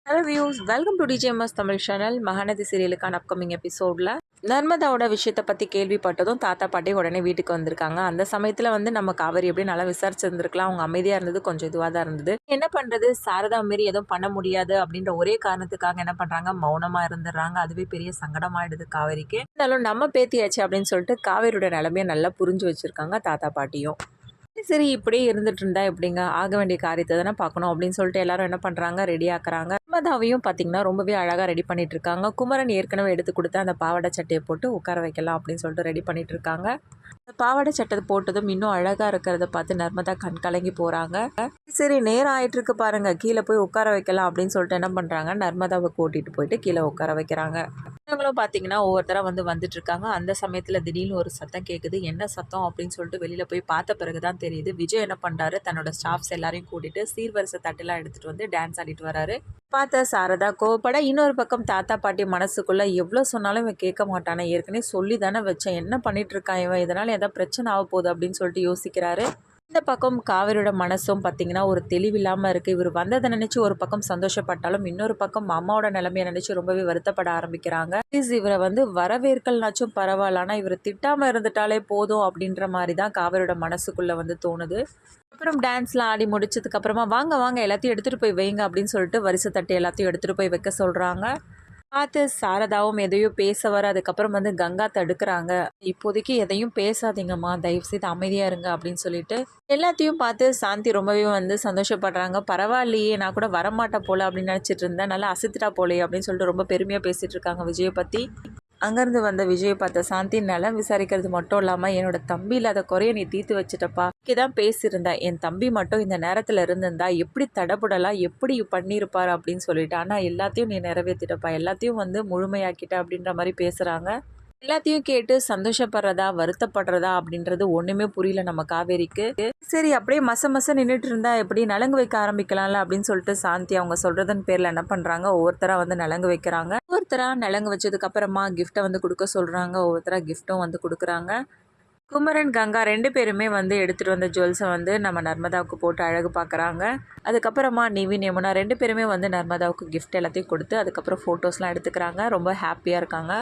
Hello views, welcome to DJMS Tamil channel. Mahanadhi சீரியலுக்கான upcoming எபிசோடில் நர்மதாவோட விஷயத்தை பற்றி கேள்விப்பட்டதும் தாத்தா பாட்டி உடனே வீட்டுக்கு வந்திருக்காங்க. அந்த சமயத்தில் நம்ம காவேரி எப்படி நல்லா விசாரிச்சிருந்துருக்கலாம். அவங்க அமைதியாக இருந்தது கொஞ்சம் இதுவாக தான் இருந்தது. என்ன பண்ணுறது, சாரதா மாரி எதுவும் பண்ண முடியாது அப்படின்ற ஒரே காரணத்துக்காக என்ன பண்ணுறாங்க, மௌனமாக இருந்துடுறாங்க. அதுவே பெரிய சங்கடமாயிடுது காவேரிக்கு. இருந்தாலும் நம்ம பேத்தியாச்சு அப்படின்னு சொல்லிட்டு காவேரியோட நிலைமையை நல்லா புரிஞ்சு வச்சுருக்காங்க தாத்தா பாட்டியும். சரி இப்படியே இருந்துட்டு இருந்தா எப்படிங்க, ஆக வேண்டிய காரியத்தை தானே பார்க்கணும் அப்படின்னு சொல்லிட்டு எல்லாரும் என்ன பண்ணுறாங்க, ரெடி ஆக்குறாங்க. நர்மதாவையும் பார்த்தீங்கன்னா ரொம்பவே அழகாக ரெடி பண்ணிட்டு இருக்காங்க. குமரன் ஏற்கனவே எடுத்து கொடுத்த அந்த பாவாடை சட்டையை போட்டு உட்கார வைக்கலாம் அப்படின்னு சொல்லிட்டு ரெடி பண்ணிட்டு இருக்காங்க. அந்த பாவாடை சட்டை போட்டதும் இன்னும் அழகாக இருக்கிறத பார்த்து நர்மதா கண் கலங்கி போகிறாங்க. சரி நேரம் ஆயிட்டு இருக்கு பாருங்க, கீழே போய் உட்கார வைக்கலாம் அப்படின்னு சொல்லிட்டு என்ன பண்ணுறாங்க, நர்மதாவை கூட்டிகிட்டு போயிட்டு கீழே உட்கார வைக்கிறாங்க. இவங்களும் பார்த்தீங்கன்னா ஒவ்வொருத்தராக வந்துட்டு இருக்காங்க. அந்த சமயத்தில் திடீர்னு ஒரு சத்தம் கேட்குது. என்ன சத்தம் அப்படின்னு சொல்லிட்டு வெளியில் போய் பார்த்த பிறகு தான் தெரியுது. விஜய் என்ன பண்ணுறாரு, தன்னோட ஸ்டாஃப்ஸ் எல்லாரையும் கூட்டிட்டு சீர்வரிசை தட்டெல்லாம் எடுத்துகிட்டு வந்து டான்ஸ் ஆடிட்டு வராரு. பார்த்த சாரதா கோவப்பட, இன்னொரு பக்கம் தாத்தா பாட்டி மனசுக்குள்ள எவ்வளோ சொன்னாலும் இவன் கேட்க மாட்டானே, ஏற்கனவே சொல்லி தானே வச்சேன், என்ன பண்ணிட்டு இருக்கான் இவன், இதனால் ஏதாவது பிரச்சனை ஆக போகுது அப்படின்னு சொல்லிட்டு யோசிக்கிறாரு. இந்த பக்கம் காவேரியோட மனசும் பார்த்தீங்கன்னா ஒரு தெளிவில்லாமல் இருக்குது. இவர் வந்ததை நினச்சி ஒரு பக்கம் சந்தோஷப்பட்டாலும் இன்னொரு பக்கம் அம்மாவோட நிலைமையை நினச்சி ரொம்பவே வருத்தப்பட ஆரம்பிக்கிறாங்க. ப்ளீஸ் இவரை வரவேற்கல்னாச்சும் பரவாயில்ல, ஆனால் இவரை திட்டாமல் இருந்துட்டாலே போதும் அப்படின்ற மாதிரி தான் காவேரியோட மனசுக்குள்ளே தோணுது. அப்புறம் டான்ஸ்லாம் ஆடி முடிச்சதுக்கப்புறமா வாங்க வாங்க எல்லாத்தையும் எடுத்துகிட்டு போய் வைங்க அப்படின்னு சொல்லிட்டு வரிசை தட்டி எல்லாத்தையும் எடுத்துகிட்டு போய் வைக்க சொல்கிறாங்க. பார்த்து சாரதாவும் எதையும் பேச வர, அதுக்கப்புறம் கங்கா தடுக்கிறாங்க. இப்போதைக்கு எதையும் பேசாதீங்கம்மா, தயவுசெய்து அமைதியாக இருங்க அப்படின்னு சொல்லிட்டு எல்லாத்தையும் பார்த்து சாந்தி ரொம்பவே சந்தோஷப்படுறாங்க. பரவாயில்லையே, நான் கூட வரமாட்டேன் போல அப்படின்னு நினச்சிட்டு இருந்தேன், நல்லா அசத்துட்டா போலே அப்படின்னு சொல்லிட்டு ரொம்ப பெருமையாக பேசிகிட்டு இருக்காங்க விஜயை பற்றி. அங்கேருந்து வந்த விஜயை பார்த்த சாந்தி, நலம் விசாரிக்கிறது மட்டும் இல்லாமல் என்னோட தம்பி இல்லாத குறைய நீ தீர்த்து வச்சுட்டப்பா, தான் பேசியிருந்தேன், என் தம்பி மட்டும் இந்த நேரத்தில் இருந்திருந்தா எப்படி தடபுடலாம் எப்படி பண்ணியிருப்பார் அப்படின்னு சொல்லிட்டு, ஆனால் எல்லாத்தையும் நீ நிறைவேற்றிட்டப்பா, எல்லாத்தையும் முழுமையாக்கிட்ட அப்படின்ற மாதிரி பேசுகிறாங்க. எல்லாத்தையும் கேட்டு சந்தோஷப்படுறதா வருத்தப்படுறதா அப்படின்றது ஒன்றுமே புரியல நம்ம காவேரிக்கு. சரி அப்படியே மச நின்றுட்டு இருந்தா எப்படி, நலங்கு வைக்க ஆரம்பிக்கலாம்ல அப்படின்னு சொல்லிட்டு சாந்தி அவங்க சொல்கிறதன் பேரில் என்ன பண்ணுறாங்க, ஒவ்வொருத்தராக நலங்கு வைக்கிறாங்க. ஒவ்வொருத்தராக நலங்கு வச்சதுக்கு அப்புறமா கிஃப்ட்டை கொடுக்க சொல்கிறாங்க. ஒவ்வொருத்தராக கிஃப்ட்டும் கொடுக்குறாங்க. குமரன் கங்கா ரெண்டு பேருமே எடுத்துகிட்டு வந்த ஜுவல்ஸை நம்ம நர்மதாவுக்கு போட்டு அழகு பார்க்குறாங்க. அதுக்கப்புறமா நிவின் யமுனா ரெண்டு பேருமே நர்மதாவுக்கு கிஃப்ட் எல்லாத்தையும் கொடுத்து அதுக்கப்புறம் ஃபோட்டோஸ்லாம் எடுத்துக்கிறாங்க. ரொம்ப ஹாப்பியாக இருக்காங்க.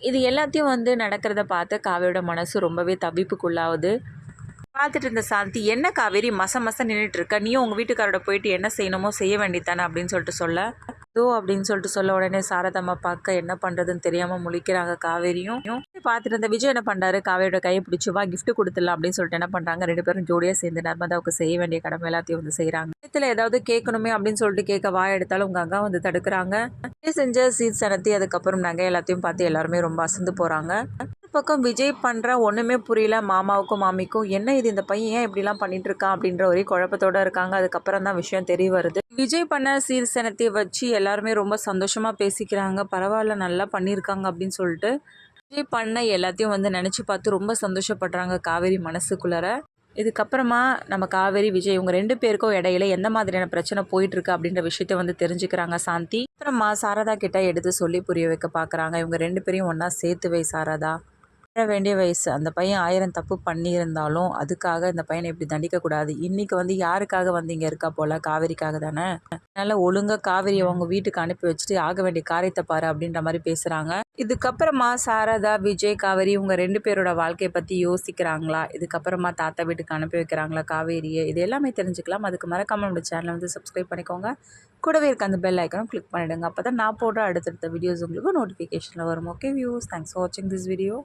இது எல்லாத்தையும் நடக்கிறத பார்த்து காவேரியோட மனசு ரொம்பவே தவிப்புக்குள்ளாகுது. பார்த்துட்டு இருந்த சாந்தி, என்ன காவேரி மச நின்றுட்டு இருக்க, நீயும் உங்கள் வீட்டுக்காரோட போயிட்டு என்ன செய்யணுமோ செய்ய வேண்டித்தானே அப்படின்னு சொல்லிட்டு சொல்ல, அப்படின்னு சொல்லிட்டு சொல்ல உடனே சாரதம்மா பார்க்க என்ன பண்ணுறதுன்னு தெரியாமல் முழிக்கிறாங்க. காவேரியும் பார்த்துட்டு இருந்த விஜய் என்ன பண்ணுறாரு, காவேரியோட கையை பிடிச்சி வா கிஃப்ட் கொடுத்துடலாம் அப்படின்னு சொல்லிட்டு என்ன பண்ணுறாங்க, ரெண்டு பேரும் ஜோடியாக சேர்ந்து நர்மதாவுக்கு செய்ய வேண்டிய கடமை எல்லாத்தையும் செய்கிறாங்க. இடத்துல ஏதாவது கேட்கணுமே அப்படின்னு சொல்லிட்டு கேட்க வாய் எடுத்தாலும் உங்கள் அக்கா தடுக்கிறாங்க. செஞ்ச சீட் சனத்தி அதுக்கப்புறம் நகை எல்லாத்தையும் பார்த்து எல்லாருமே ரொம்ப அசந்து போகிறாங்க. பக்கம் விஜய் பண்ணுற ஒன்றுமே புரியல. மாமாவுக்கும் மாமிக்கும் என்ன இது, இந்த பையன் ஏன் இப்படிலாம் பண்ணிட்டு இருக்கான் அப்படின்ற ஒரே குழப்பத்தோடு இருக்காங்க. அதுக்கப்புறம் தான் விஷயம் தெரிய வருது. விஜய் பண்ண சீர்சனத்தை வச்சு எல்லாருமே ரொம்ப சந்தோஷமாக பேசிக்கிறாங்க. பரவாயில்ல நல்லா பண்ணியிருக்காங்க அப்படின்னு சொல்லிட்டு விஜய் பண்ண எல்லாத்தையும் நினச்சி பார்த்து ரொம்ப சந்தோஷப்படுறாங்க காவேரி மனசுக்குள்ளார. இதுக்கப்புறமா நம்ம காவேரி விஜய் இவங்க ரெண்டு பேருக்கும் இடையில எந்த மாதிரியான பிரச்சனை போயிட்டுருக்கு அப்படின்ற விஷயத்த தெரிஞ்சுக்கிறாங்க சாந்தி. அப்புறமா சாரதா கிட்ட எடுத்து சொல்லி புரிய வைக்க பார்க்குறாங்க. இவங்க ரெண்டு பேரையும் ஒன்றா சேர்த்து வை சாரதா, வேண்டிய வயசு, அந்த பையன் 1000 தப்பு பண்ணியிருந்தாலும் அதுக்காக இந்த பையனை இப்படி தண்டிக்கக்கூடாது. இன்றைக்கி யாருக்காக இங்கே இருக்கா போல், காவேரிக்காக தானே, அதனால் ஒழுங்காக காவேரியை அவங்க வீட்டுக்கு அனுப்பி வச்சுட்டு ஆக வேண்டிய காரியத்தை பாரு அப்படின்ற மாதிரி பேசுகிறாங்க. இதுக்கப்புறமா சாரதா விஜய் காவேரி இவங்க ரெண்டு பேரோட வாழ்க்கையை பற்றி யோசிக்கிறாங்களா, இதுக்கப்புறமா தாத்தா வீட்டுக்கு அனுப்பி வைக்கிறாங்களா காவேரியை, இது எல்லாமே தெரிஞ்சுக்கலாம். அதுக்கு மறக்காமல் நம்ம சேனலை சப்ஸ்கிரைப் பண்ணிக்கோங்க. கூடவே இருக்க அந்த பெல் ஐக்கனும் கிளிக் பண்ணிவிடுங்க. அப்போ தான் நான் போடுற அடுத்தடுத்த வீடியோஸ் உங்களுக்கு நோட்டிஃபிகேஷனில் வரும். ஓகே வியூஸ், தேங்க்ஸ் ஃபார் வாட்சிங் திஸ் வீடியோ.